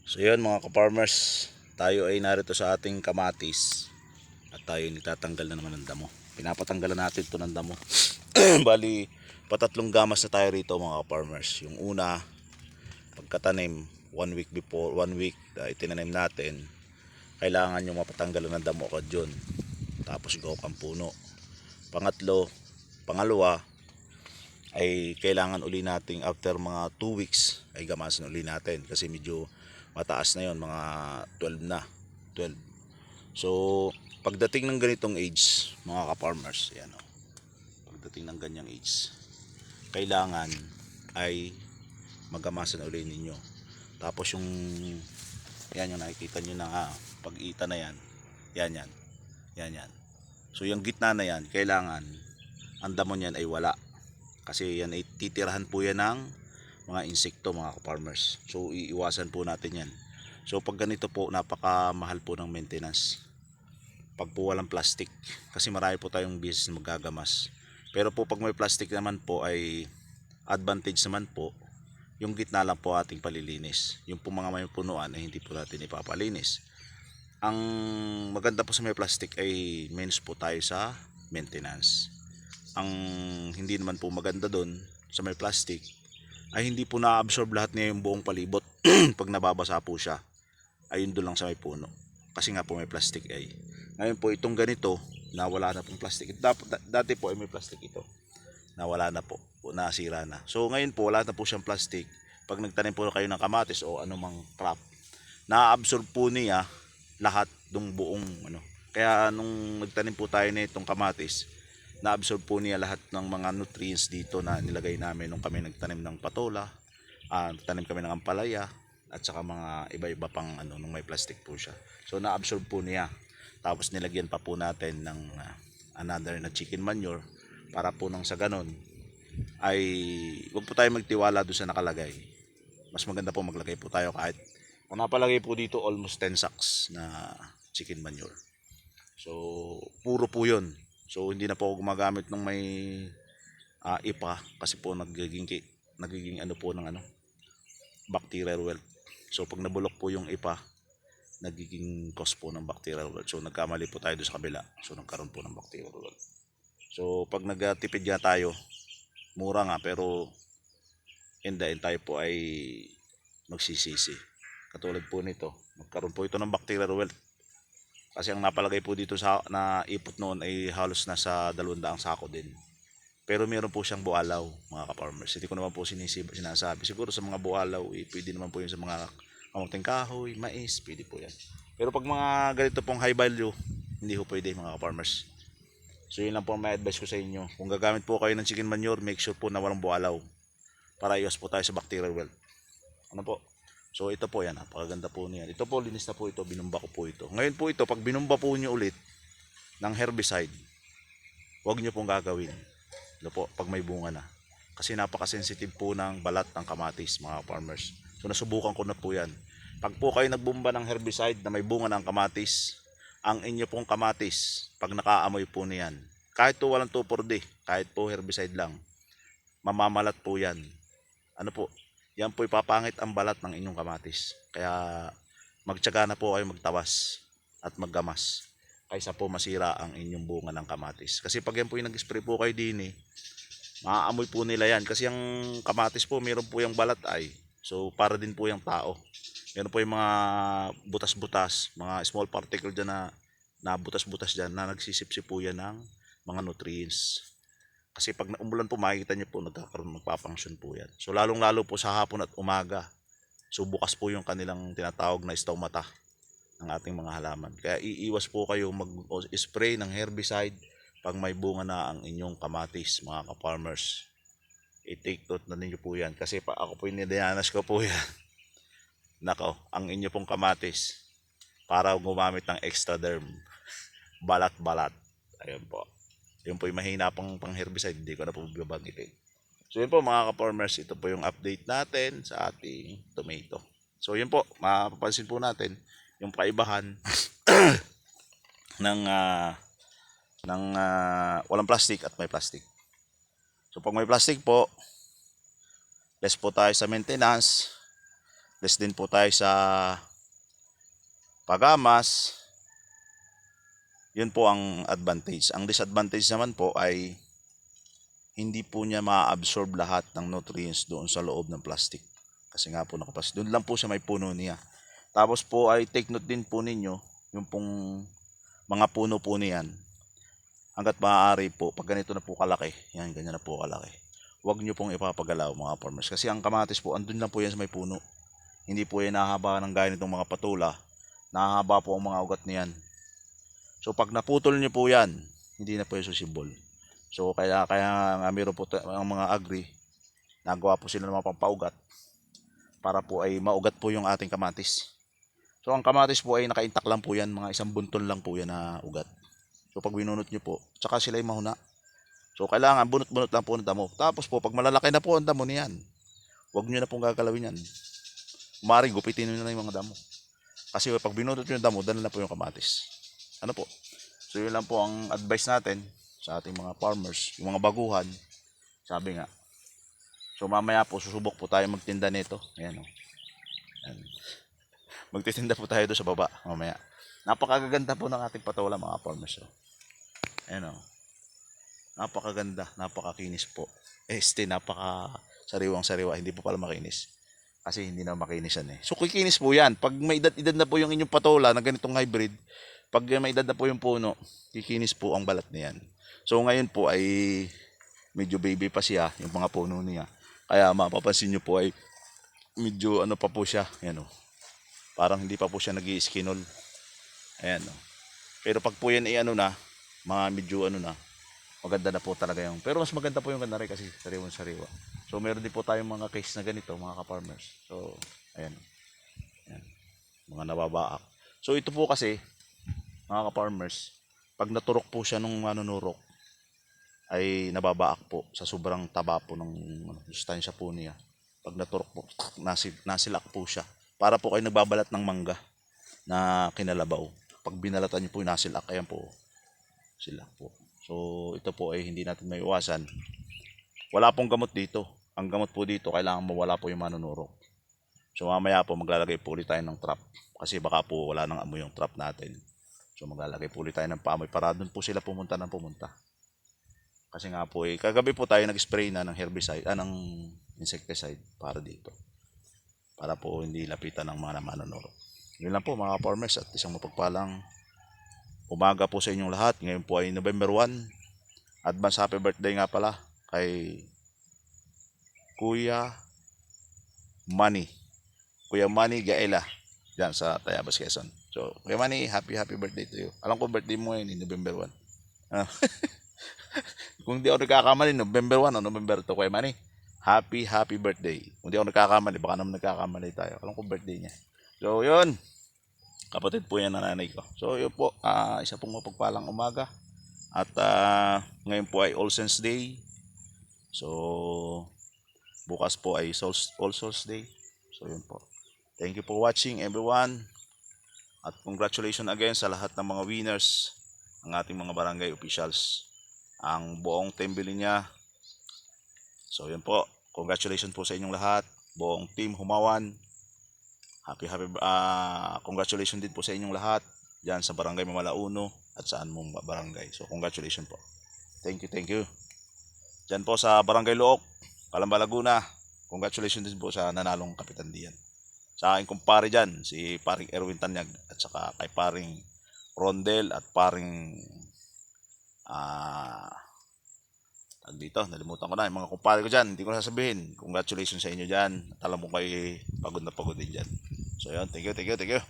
So yun mga ka-farmers, tayo ay narito sa ating kamatis at tayo nitatanggal na naman ng damo. Pinapatanggalan natin ito ng damo. Bali, patatlong gamas na tayo rito mga ka-farmers. Yung una, pagkatanim, 1 week before, 1 week itinanim natin, kailangan yung mapatanggalan ng damo agad yun. Tapos gawak ang puno. Pangalawa, ay kailangan uli nating after mga 2 weeks ay gamasin uli natin kasi medyo mataas na yon, mga 12 na 12. So pagdating ng ganitong age mga ka-farmers, yan o, pagdating ng ganyang age kailangan ay magamasan uli ninyo. Tapos yung yan, yung nakikita nyo na pag-ita na yan, yan. So yung gitna na yan, kailangan ang damo niyan ay wala. Kasi yan ay titirahan po yan ng mga insekto mga ka-farmers. So iiwasan po natin yan. So pag ganito po, napakamahal po ng maintenance. Pag po walang plastic. Kasi marami po tayong business na magagamas. Pero po pag may plastic naman po ay advantage naman po. Yung gitna lang po ating palilinis. Yung po mga may punuan ay hindi po natin ipapalinis. Ang maganda po sa may plastic ay menos po tayo sa maintenance. Ang hindi naman po maganda doon sa may plastic ay hindi po na-absorb lahat niya yung buong palibot. Pag nababasa po siya, ayun doon lang sa may puno. Kasi nga po may plastic ay. Ngayon po itong ganito, nawala na pong plastic. Dati po ay may plastic ito. Nawala na po, nasira na. So ngayon po wala na po siyang plastic. Pag nagtanim po kayo ng kamatis o anumang crop, na-absorb po niya lahat ng buong ano. Kaya nung nagtanim po tayo nitong kamatis, na-absorb po niya lahat ng mga nutrients dito na nilagay namin nung kami nagtanim ng patola, nagtanim kami ng ampalaya, at saka mga iba-iba pang ano nung may plastic po siya. So na-absorb po niya. Tapos nilagyan pa po natin ng another na chicken manure para po nang sa ganon ay wag po tayo magtiwala doon sa nakalagay. Mas maganda po maglagay po tayo kahit kung napalagay po dito almost 10 sacks na chicken manure. So puro po yun. So hindi na po ako gumagamit ng may ipa kasi po nagiging ano po ng ano, bacterial wealth. So pag nabulok po yung ipa, nagiging cause po ng bacterial wealth. So nagkamali po tayo doon sa kabila. So nagkaroon po ng bacterial wealth. So pag nagtipid nga tayo, mura nga pero in the end tayo po ay magsisisi. Katulad po nito, magkaroon po ito ng bacterial wealth. Kasi ang napalagay po dito sa na ipot noon ay halos nasa 200 sako din. Pero meron po siyang bualaw mga ka-farmers. Hindi ko naman po sinasabi. Siguro sa mga bualaw, pwede naman po yun sa mga kamuting kahoy, mais, pwede po yan. Pero pag mga ganito pong high value, hindi po pwede mga ka-farmers. So yun lang po ang may advice ko sa inyo. Kung gagamit po kayo ng chicken manure, make sure po na walang bualaw. Para iwas po tayo sa bacterial wealth. Ano po? So ito po yan, napakaganda po niyan. Ito po, linis na po ito, binumba ko po ito. Ngayon po ito, pag binumba po nyo ulit ng herbicide, huwag nyo pong gagawin. Ano po, pag may bunga na. Kasi napaka-sensitive po ng balat ng kamatis, mga farmers. So nasubukan ko na po yan. Pag po kayo nagbumba ng herbicide na may bunga ng kamatis, ang inyo pong kamatis, pag nakaamoy po niyan, kahit po walang 2,4-D, kahit po herbicide lang, mamamalat po yan. Ano po, yan po ipapangit ang balat ng inyong kamatis. Kaya magtiyaga na po kayo magtawas at maggamas kaysa po masira ang inyong bunga ng kamatis. Kasi pag yan po yung nag-spray po kayo din maaamoy po nila yan. Kasi yung kamatis po, meron po yung balat ay. So para din po yung tao. Meron po yung mga butas-butas, mga small particle dyan na butas-butas dyan na nagsisipsip po yan ng mga nutrients. Kasi pag umulan po, makikita nyo po magpapangsyon po yan. So lalong lalo po sa hapon at umaga. So bukas po yung kanilang tinatawag na stomata ng ating mga halaman. Kaya iiwas po kayo mag-spray ng herbicide pag may bunga na ang inyong kamatis mga ka-farmers. I-take note na ninyo po yan. Kasi ako po nidinanas ko po yan. Nako, ang inyo pong kamatis para gumamit ng extra derm. Balat-balat. Ayun po. Yun po yung mahina pang herbicide. Hindi ko na po babanggitin. So yun po mga ka-farmers. Ito po yung update natin sa ating tomato. So yun po. Mapapansin po natin yung kaibahan ng walang plastic at may plastic. So pag may plastic po, less po tayo sa maintenance, less din po tayo sa pagamas. Yun po ang advantage. Ang disadvantage naman po ay hindi po niya ma-absorb lahat ng nutrients doon sa loob ng plastic. Kasi nga po nakapas. Doon lang po siya may puno niya. Tapos po ay take note din po ninyo, yung pong mga puno po niyan. Hanggat maaari po, pag ganito na po kalaki, yan, ganyan na po kalaki. Huwag nyo pong ipapagalaw mga farmers. Kasi ang kamatis po, andun lang po yan sa may puno. Hindi po yan nahaba ng gaya nitong mga patula. Nahaba po ang mga ugat niyan. So pag naputol nyo po yan, hindi na po yung susibol. So kaya nga meron po ang mga agri, nagawa po sila ng mga pampaugat para po ay maugat po yung ating kamatis. So ang kamatis po ay nakaintak lang po yan, mga isang bunton lang po yan na ugat. So pag binunot nyo po, tsaka sila ay mahuna. So kailangan bunot-bunot lang po ng damo. Tapos po pag malalaki na po ang damo niyan, huwag nyo na pong gagalawin yan. Maaaring gupitin nyo na yung mga damo. Kasi pag binunot nyo yung damo, dala na po yung kamatis. Ano po? So yun lang po ang advice natin sa ating mga farmers, yung mga baguhan. Sabi nga. So mamaya po susubok po tayo magtinda nito. Ayan o. Ayan. Magtitinda po tayo doon sa baba mamaya. Napakaganda po ng ating patola mga farmers. Ayan o. Napakaganda, napakakinis po. Napaka sariwang-sariwa. Hindi po pala makinis. Kasi hindi na makinisan eh. So kikinis po yan. Pag may edad na po yung inyong patola na ganitong hybrid, pag may edad na po yung puno, kikinis po ang balat niyan. So ngayon po ay medyo baby pa siya, yung mga puno niya. Kaya mapapansin nyo po ay medyo ano pa po siya. Ayan o. Parang hindi pa po siya nag-i-skinol. Ayan o. Pero pag po yan ay ano na, mga medyo ano na, maganda na po talaga yung. Pero mas maganda po yung ganari kasi sariwan-sariwa. So meron din po tayong mga case na ganito, mga ka-farmers. So, ayan. Ayan. Mga nababaak. So ito po kasi, mga ka-farmers, pag naturok po siya nung manunurok, ay nababaak po sa sobrang taba po ng sustansya po niya. Pag naturok po, nasilak po siya. Para po kayo nagbabalat ng mangga na kinalabaw. Pag binalatan niyo po yung nasilak, ayan po, silak po. So ito po ay hindi natin may iwasan. Wala pong gamot dito. Ang gamot po dito, kailangan mawala po yung manunurok. So mamaya po maglalagay po ulit tayo ng trap. Kasi baka po wala nang amoy yung trap natin. So maglalagay po ulit tayo ng paamoy para doon po sila pumunta ng pumunta. Kasi nga po kagabi po tayo nag-spray na ng herbicide, ng insecticide para dito. Para po hindi lapitan ng mga manunurok. Yun lang po mga farmers at isang mapagpalang umaga po sa inyong lahat. Ngayon po ay November 1. Advance happy birthday nga pala kay Kuya Manny. Kuya Manny Gaela diyan sa Tayabas, Quezon. So, Kuya Manny, happy birthday to you. Alam ko birthday mo ngayon, November 1. Kung di ako nagkakamali, November 1 o November 2, Kuya Manny. Happy birthday. Kung di ako nagkakamali, baka naman nagkakamali tayo. Alam ko birthday niya. So, yun. Kapatid po yan ng nanay ko. So, yun po. Isa pong mapagpalang umaga. At ngayon po ay All Saints Day. So, bukas po ay All Souls Day. So, yun po. Thank you for watching everyone. At congratulations again sa lahat ng mga winners ng ating mga barangay officials. Ang buong team Bilinya. So yun po. Congratulations po sa inyong lahat. Buong team Humawan. Congratulations din po sa inyong lahat diyan sa barangay Mamalauno at saan mong barangay. So congratulations po. Thank you. Diyan po sa barangay Look, Calamba, Laguna. Congratulations din po sa nanalong kapitan diyan. Sa aking kumpare dyan, si paring Erwin Tanyag at saka kay paring Rondel at paring dito, nalimutan ko na yung mga kumpare ko dyan, hindi ko sasabihin. Congratulations sa inyo dyan at alam mo kayo pagod na pagod din dyan. So yun, thank you.